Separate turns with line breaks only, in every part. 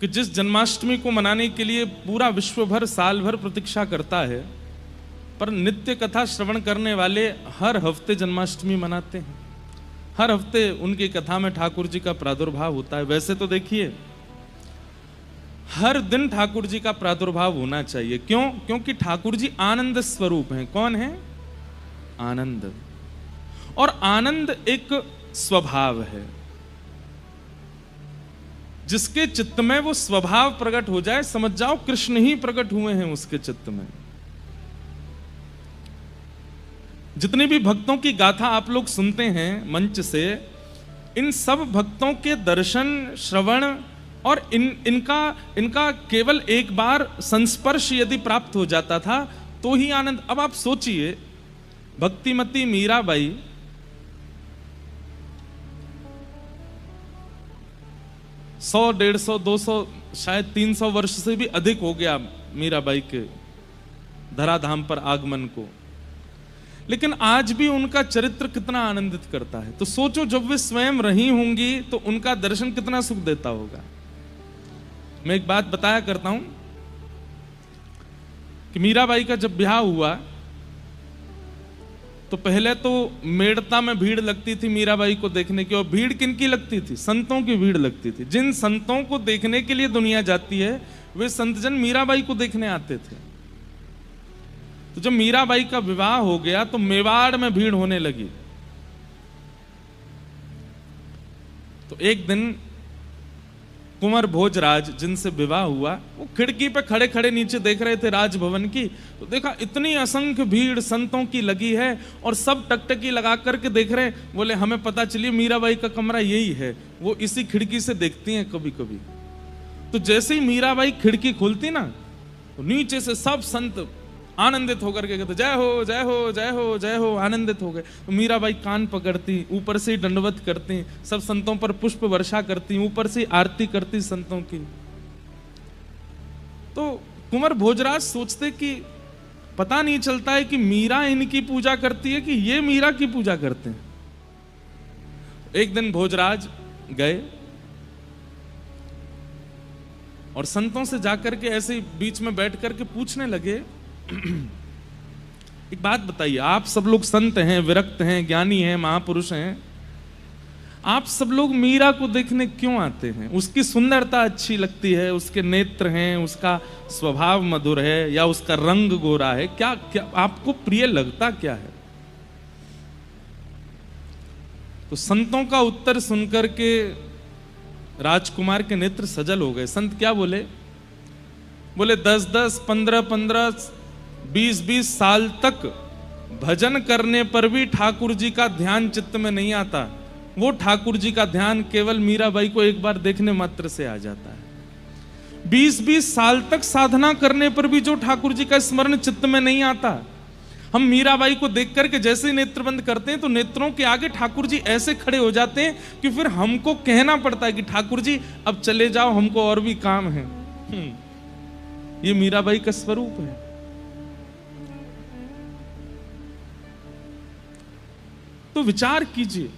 कि जिस जन्माष्टमी को मनाने के लिए पूरा विश्व भर साल भर प्रतीक्षा करता है, पर नित्य कथा श्रवण करने वाले हर हफ्ते जन्माष्टमी मनाते हैं। हर हफ्ते उनकी कथा में ठाकुर जी का प्रादुर्भाव होता है। वैसे तो देखिए हर दिन ठाकुर जी का प्रादुर्भाव होना चाहिए। क्यों? क्योंकि ठाकुर जी आनंद स्वरूप हैं। कौन है? आनंद। और आनंद एक स्वभाव है। जिसके चित्त में वो स्वभाव प्रकट हो जाए, समझ जाओ कृष्ण ही प्रकट हुए हैं उसके चित्त में। जितने भी भक्तों की गाथा आप लोग सुनते हैं मंच से, इन सब भक्तों के दर्शन, श्रवण और इनका केवल एक बार संस्पर्श यदि प्राप्त हो जाता था तो ही आनंद। अब आप सोचिए, भक्तिमती मीराबाई 100, 150, 200, शायद 300 वर्ष से भी अधिक हो गया मीराबाई के धराधाम पर आगमन को, लेकिन आज भी उनका चरित्र कितना आनंदित करता है। तो सोचो जब वे स्वयं रही होंगी तो उनका दर्शन कितना सुख देता होगा। मैं एक बात बताया करता हूं कि मीराबाई का जब ब्याह हुआ तो पहले तो मेड़ता में भीड़ लगती थी मीराबाई को देखने की। और भीड़ किनकी लगती थी? संतों की भीड़ लगती थी। जिन संतों को देखने के लिए दुनिया जाती है वे संतजन मीराबाई को देखने आते थे। तो जब मीराबाई का विवाह हो गया तो मेवाड़ में भीड़ होने लगी। तो एक दिन कुंवर भोजराज जिनसे विवाह हुआ, वो खिड़की पे खड़े खड़े नीचे देख रहे थे राजभवन की। तो देखा इतनी असंख्य भीड़ संतों की लगी है और सब टकटकी लगा करके देख रहे हैं। बोले हमें पता चली मीराबाई का कमरा यही है, वो इसी खिड़की से देखती हैं कभी कभी। तो जैसे ही मीराबाई खिड़की खोलती ना, तो नीचे से सब संत आनंदित होकर के कहते जय हो जय हो जय हो जय हो, आनंदित हो गए। तो मीराबाई कान पकड़ती, ऊपर से दंडवत करती, सब संतों पर पुष्प वर्षा करती, ऊपर से आरती करती संतों की। तो कुंवर भोजराज सोचते कि पता नहीं चलता है कि मीरा इनकी पूजा करती है कि ये मीरा की पूजा करते हैं। एक दिन भोजराज गए और संतों से जाकर के ऐसे बीच में बैठ करके पूछने लगे, एक बात बताइए, आप सब लोग संत हैं, विरक्त हैं, ज्ञानी हैं, महापुरुष हैं, आप सब लोग मीरा को देखने क्यों आते हैं? उसकी सुंदरता अच्छी लगती है, उसके नेत्र हैं, उसका स्वभाव मधुर है, या उसका रंग गोरा है, क्या क्या आपको प्रिय लगता क्या है? तो संतों का उत्तर सुनकर के राजकुमार के नेत्र सजल हो गए। संत क्या बोले? बोले 10-10, 15-15, 20-20 साल तक भजन करने पर भी ठाकुर जी का ध्यान चित्त में नहीं आता। वो ठाकुर जी का ध्यान केवल मीराबाई को एक बार देखने मात्र से आ जाता है। 20-20 साल तक साधना करने पर भी जो ठाकुर जी का स्मरण चित्त में नहीं आता। हम मीराबाई को देख करके जैसे ही नेत्र बंद करते हैं तो नेत्रों के आगे ठाकुर जी ऐसे खड़े हो जाते हैं कि फिर हमको कहना पड़ता है कि ठाकुर जी अब चले जाओ, हमको और भी काम है। ये मीराबाई का स्वरूप है। तो विचार कीजिए,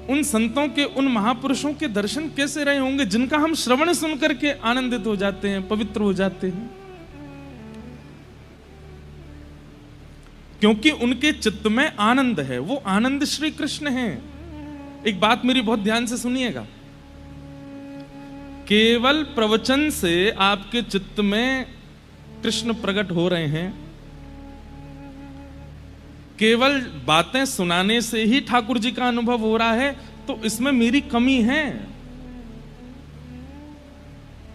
उन संतों के, उन महापुरुषों के दर्शन कैसे रहे होंगे जिनका हम श्रवण सुनकर के आनंदित हो जाते हैं, पवित्र हो जाते हैं। क्योंकि उनके चित्त में आनंद है, वो आनंद श्री कृष्ण हैं। एक बात मेरी बहुत ध्यान से सुनिएगा, केवल प्रवचन से आपके चित्त में कृष्ण प्रकट हो रहे हैं, केवल बातें सुनाने से ही ठाकुर जी का अनुभव हो रहा है, तो इसमें मेरी कमी है।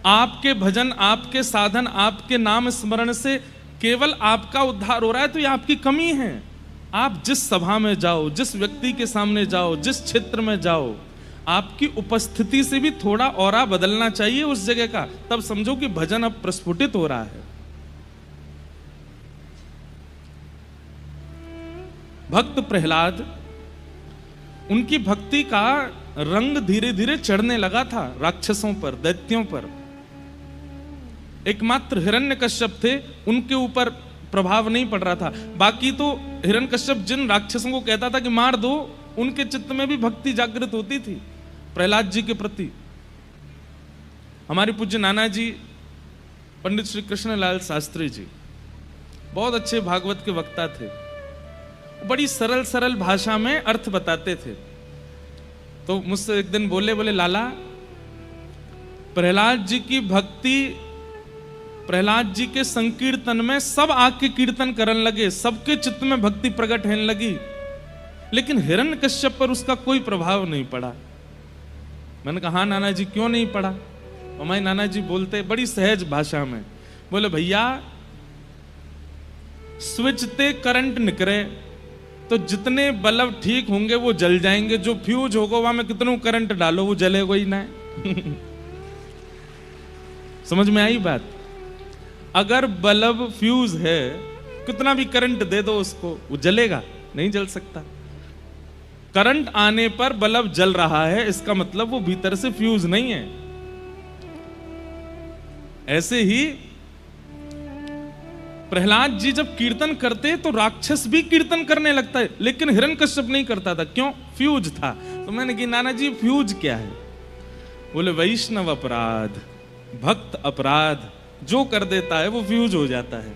आपके भजन, आपके साधन, आपके नाम स्मरण से केवल आपका उद्धार हो रहा है, तो ये आपकी कमी है। आप जिस सभा में जाओ, जिस व्यक्ति के सामने जाओ, जिस क्षेत्र में जाओ, आपकी उपस्थिति से भी थोड़ा औरा बदलना चाहिए उस जगह का, तब समझो कि भजन अब प्रस्फुटित हो रहा है। भक्त प्रहलाद, उनकी भक्ति का रंग धीरे धीरे चढ़ने लगा था राक्षसों पर, दैत्यों पर। एकमात्र हिरण्यकश्यप थे, उनके ऊपर प्रभाव नहीं पड़ रहा था। बाकी तो हिरण्यकश्यप जिन राक्षसों को कहता था कि मार दो, उनके चित्त में भी भक्ति जागृत होती थी प्रहलाद जी के प्रति। हमारे पूज्य नाना जी पंडित श्री कृष्णलाल शास्त्री जी बहुत अच्छे भागवत के वक्ता थे, बड़ी सरल सरल भाषा में अर्थ बताते थे। तो मुझसे एक दिन बोले लाला, प्रहलाद जी की भक्ति, प्रहलाद जी के संकीर्तन में सब आके कीर्तन करने लगे, सबके चित्त में भक्ति प्रकट होने लगी, लेकिन हिरण्यकश्यप पर उसका कोई प्रभाव नहीं पड़ा। मैंने कहा हाँ नाना जी क्यों नहीं पड़ा? हमारे नाना जी बोलते बड़ी सहज भाषा में, बोले भैया स्विच ते करंट निकले तो जितने बल्ब ठीक होंगे वो जल जाएंगे, जो फ्यूज होगा वहां में कितनों करंट डालो वो जलेगा ही ना। समझ में आई बात? अगर बल्ब फ्यूज है कितना भी करंट दे दो उसको, वो जलेगा नहीं? जल सकता। करंट आने पर बल्ब जल रहा है इसका मतलब वो भीतर से फ्यूज नहीं है। ऐसे ही प्रहलाद जी जब कीर्तन करते तो राक्षस भी कीर्तन करने लगता है, लेकिन हिरण्यकश्यप नहीं करता था। क्यों? फ्यूज था। तो मैंने कहा नाना जी फ्यूज क्या है? बोले वैष्णव अपराध, भक्त अपराध जो कर देता है वो फ्यूज हो जाता है।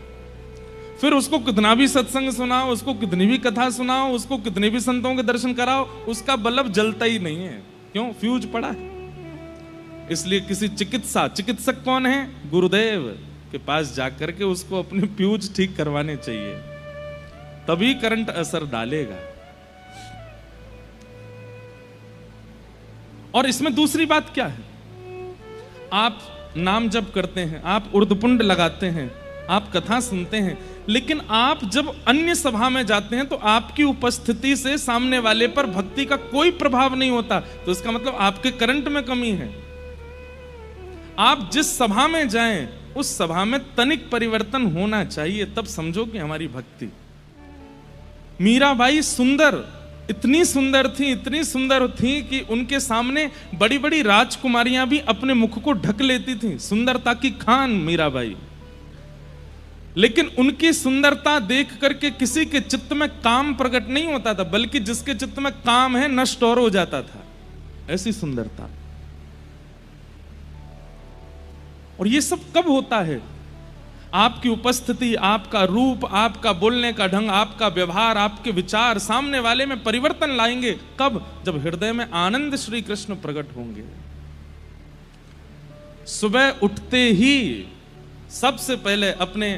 फिर उसको कितना भी सत्संग सुनाओ, उसको कितनी भी कथा सुनाओ, उसको कितने भी संतों के दर्शन कराओ, उसका बल्ब जलता ही नहीं है। क्यों? फ्यूज पड़ा है। इसलिए किसी चिकित्सक कौन है? गुरुदेव के पास जाकर के उसको अपने फ्यूज ठीक करवाने चाहिए, तभी करंट असर डालेगा। और इसमें दूसरी बात क्या है? आप नाम जप करते हैं, आप उर्दपुंड लगाते हैं, आप कथा सुनते हैं, लेकिन आप जब अन्य सभा में जाते हैं तो आपकी उपस्थिति से सामने वाले पर भक्ति का कोई प्रभाव नहीं होता, तो इसका मतलब आपके करंट में कमी है। आप जिस सभा में जाएं उस सभा में तनिक परिवर्तन होना चाहिए, तब समझो कि हमारी भक्ति। मीराबाई सुंदर, इतनी सुंदर थी कि उनके सामने बड़ी बड़ी राजकुमारियां भी अपने मुख को ढक लेती थी। सुंदरता की खान मीराबाई। लेकिन उनकी सुंदरता देख करके किसी के चित्त में काम प्रकट नहीं होता था, बल्कि जिसके चित्त में काम है नष्ट और हो जाता था। ऐसी सुंदरता। और ये सब कब होता है? आपकी उपस्थिति, आपका रूप, आपका बोलने का ढंग, आपका व्यवहार, आपके विचार सामने वाले में परिवर्तन लाएंगे। कब? जब हृदय में आनंद श्री कृष्ण प्रकट होंगे। सुबह उठते ही सबसे पहले अपने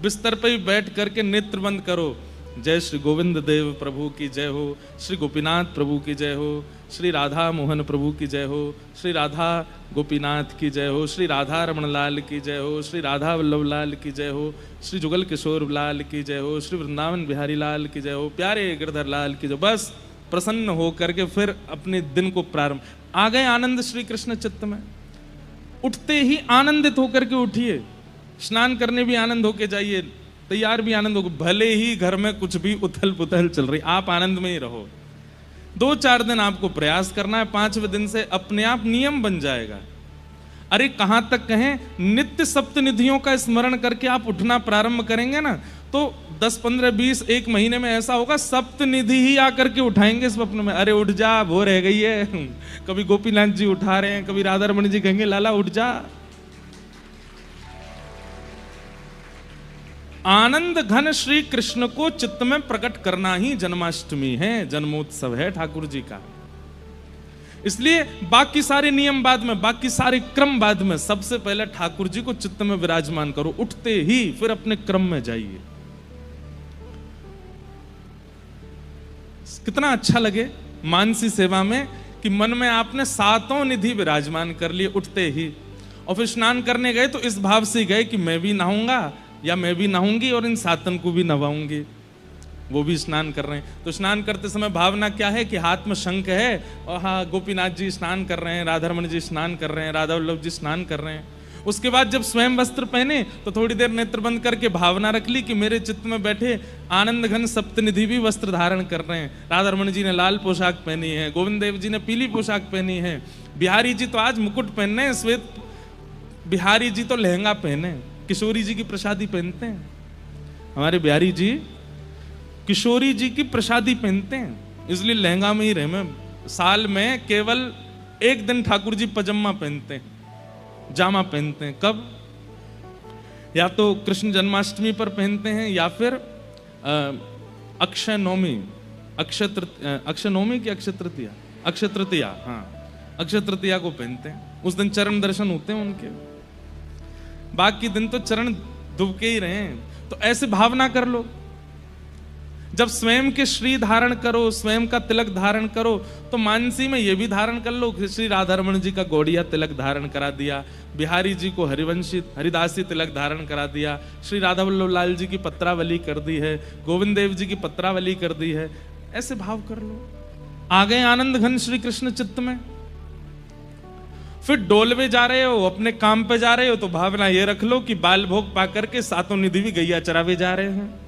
बिस्तर पर ही बैठ करके नेत्र बंद करो। जय श्री गोविंद देव प्रभु की जय हो, श्री गोपीनाथ प्रभु की जय हो, श्री राधा मोहन प्रभु की जय हो, श्री राधा गोपीनाथ की जय हो, श्री राधा रमण लाल की जय हो, श्री राधा वल्लभ लाल की जय हो, श्री जुगल किशोर लाल की जय हो, श्री वृंदावन बिहारी लाल की जय हो, प्यारे गिरधर लाल की जय। बस प्रसन्न हो करके फिर अपने दिन को प्रारंभ। आ गए आनंद श्री कृष्ण चित्त में। उठते ही आनंदित होकर के उठिए। स्नान करने भी आनंद होके जाइए, तैयार भी आनंद हो, भले ही घर में कुछ भी उथल पुथल चल रही, आप आनंद में ही रहो। 2-4 दिन आपको प्रयास करना है, 5वें दिन से अपने आप नियम बन जाएगा। अरे कहां तक कहें, नित्य सप्तनिधियों का स्मरण करके आप उठना प्रारंभ करेंगे ना, तो 10, 15, 20, 1 महीने में ऐसा होगा सप्तनिधि ही आकर के उठाएंगे स्वप्न में। अरे उठ जा, वो रह गई है। कभी गोपीनाथ जी उठा रहे हैं, कभी राधा रमण जी कहेंगे लाला उठ जा। आनंद घन श्री कृष्ण को चित्त में प्रकट करना ही जन्माष्टमी है, जन्मोत्सव है ठाकुर जी का। इसलिए बाकी सारे नियम बाद में, बाकी सारे क्रम बाद में, सबसे पहले ठाकुर जी को चित्त में विराजमान करो। उठते ही फिर अपने क्रम में जाइए। कितना अच्छा लगे मानसी सेवा में कि मन में आपने 7 निधि विराजमान कर लिए उठते ही। और फिर स्नान करने गए तो इस भाव से गए कि मैं भी नहाऊंगा या मैं भी नहाऊंगी और इन 7 को भी नवाऊंगी। वो भी स्नान कर रहे हैं। तो स्नान करते समय भावना क्या है कि हाथ में शंख है और हाँ गोपीनाथ जी स्नान कर रहे हैं, राधा रमण जी स्नान कर रहे हैं, राधा वल्लभ जी स्नान कर रहे हैं। उसके बाद जब स्वयं वस्त्र पहने तो थोड़ी देर नेत्र बंद करके भावना रख ली कि मेरे चित्त में बैठे आनंद घन सप्तनिधि भी वस्त्र धारण कर रहे हैं। राधा रमण जी ने लाल पोशाक पहनी है, गोविंद देव जी ने पीली पोशाक पहनी है, बिहारी जी तो आज मुकुट पहनने हैं, श्वेत बिहारी जी तो लहंगा पहने, किशोरी जी की प्रसादी पहनते हैं। हमारे बिहारी जी किशोरी जी की प्रसादी पहनते हैं, इसलिए लहंगा में ही रहे। मैं साल में केवल 1 दिन ठाकुर जी पजामा पहनते हैं, जामा पहनते हैं। कब? या तो कृष्ण जन्माष्टमी पर पहनते हैं या फिर अक्षय नवमी, अक्षय नवमी की अक्षय तृतीया, अक्षय तृतीया, हाँ अक्षय तृतीया को पहनते हैं। उस दिन चरण दर्शन होते हैं उनके, बाकी दिन तो चरण दुबके ही रहे। तो ऐसे भावना कर लो, जब स्वयं के श्री धारण करो, स्वयं का तिलक धारण करो, तो मानसी में ये भी धारण कर लो। श्री राधारमण जी का गौड़िया तिलक धारण करा दिया, बिहारी जी को हरिवंशी हरिदासी तिलक धारण करा दिया, श्री राधा वल्लभ लाल जी की पत्रावली कर दी है, गोविंद देव जी की पत्रावली कर दी है। ऐसे भाव कर लो। आ गए आनंद घन श्री कृष्ण चित्त में। फिर डोलवे जा रहे हो, अपने काम पे जा रहे हो, तो भावना ये रख लो कि बाल भोग पा करके सातों निधि भी गैया चरावे जा रहे हैं,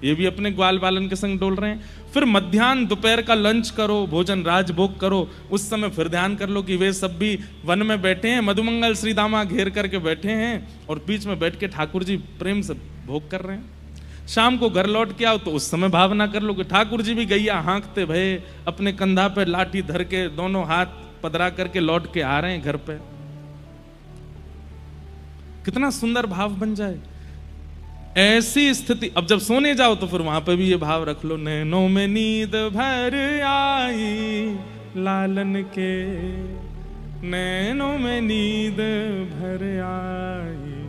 ये भी अपने ग्वाल बालन के संग डोल रहे हैं। फिर मध्याह्न दोपहर का लंच करो, भोजन राजभोग करो, उस समय फिर ध्यान कर लो कि वे सब भी वन में बैठे हैं, मधुमंगल श्री दामा घेर करके बैठे हैं और बीच में बैठ के ठाकुर जी प्रेम से भोग कर रहे हैं। शाम को घर लौट के आओ तो उस समय भावना कर लो कि ठाकुर जी भी गैया हाँकते भये अपने कंधा पे लाठी धर के दोनों हाथ पदरा करके लौट के आ रहे हैं घर पे। कितना सुंदर भाव बन जाए ऐसी स्थिति। अब जब सोने जाओ तो फिर वहां पे भी ये भाव रख लो, नैनों में नींद भर आई लालन के, नैनों में नींद भर आई।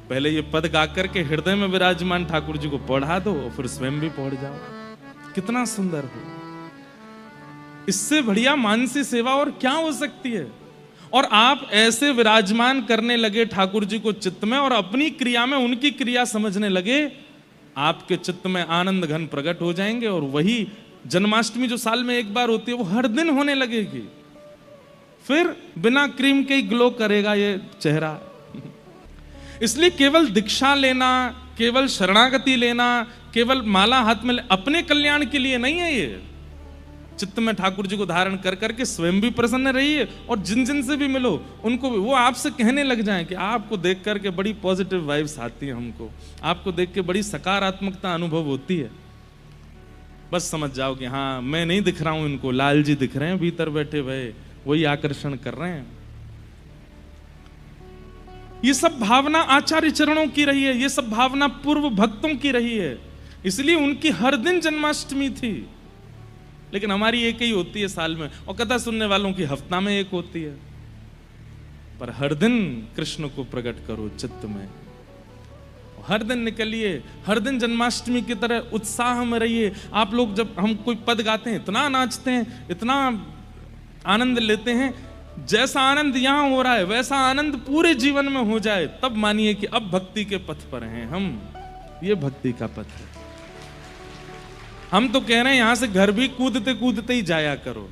पहले ये पद गा करके हृदय में विराजमान ठाकुर जी को पढ़ा दो और फिर स्वयं भी पढ़ जाओ। कितना सुंदर हो। इससे बढ़िया मानसी सेवा और क्या हो सकती है। और आप ऐसे विराजमान करने लगे ठाकुर जी को चित्त में और अपनी क्रिया में उनकी क्रिया समझने लगे, आपके चित्त में आनंद घन प्रकट हो जाएंगे। और वही जन्माष्टमी जो साल में एक बार होती है वो हर दिन होने लगेगी। फिर बिना क्रीम के ही ग्लो करेगा ये चेहरा। इसलिए केवल दीक्षा लेना, केवल शरणागति लेना, केवल माला हाथ में अपने कल्याण के लिए नहीं है। ये चित्त में ठाकुर जी को धारण कर करके स्वयं भी प्रसन्न रहिए और जिन जिन से भी मिलो उनको भी वो आपसे कहने लग जाएं कि आपको देख करके बड़ी पॉजिटिव वाइब्स आती है, हमको आपको देख के बड़ी सकारात्मकता अनुभव होती है। बस समझ जाओ कि हाँ मैं नहीं दिख रहा हूं इनको, लाल जी दिख रहे हैं भीतर बैठे हुए, वही आकर्षण कर रहे हैं। ये सब भावना आचार्य चरणों की रही है, ये सब भावना पूर्व भक्तों की रही है, इसलिए उनकी हर दिन जन्माष्टमी थी। लेकिन हमारी एक ही होती है साल में, और कथा सुनने वालों की हफ्ता में एक होती है। पर हर दिन कृष्ण को प्रकट करो चित्त में, हर दिन निकलिए, हर दिन जन्माष्टमी की तरह उत्साह में रहिए। आप लोग जब हम कोई पद गाते हैं इतना नाचते हैं, इतना आनंद लेते हैं, जैसा आनंद यहां हो रहा है वैसा आनंद पूरे जीवन में हो जाए, तब मानिए कि अब भक्ति के पथ पर हैं हम। ये भक्ति का पथ है। हम तो कह रहे हैं यहां से घर भी कूदते कूदते ही जाया करो।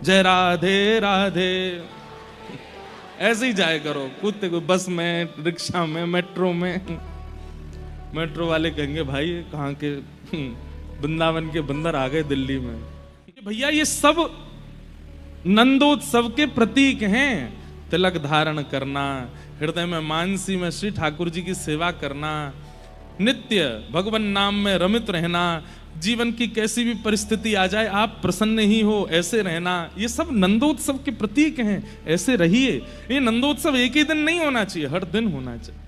जय राधे राधे ऐसे ही जाया करो कूदते को, बस में, रिक्शा में, मेट्रो में। मेट्रो वाले कहेंगे भाई कहाँ के वृंदावन के बंदर आ गए दिल्ली में। भैया ये सब नंदोत्सव के प्रतीक हैं। तिलक धारण करना, हृदय में मानसी में श्री ठाकुर जी की सेवा करना, नित्य भगवान नाम में रमित रहना, जीवन की कैसी भी परिस्थिति आ जाए आप प्रसन्न ही हो ऐसे रहना, ये सब नंदोत्सव के प्रतीक हैं। ऐसे रहिए। ये नंदोत्सव एक ही दिन नहीं होना चाहिए, हर दिन होना चाहिए।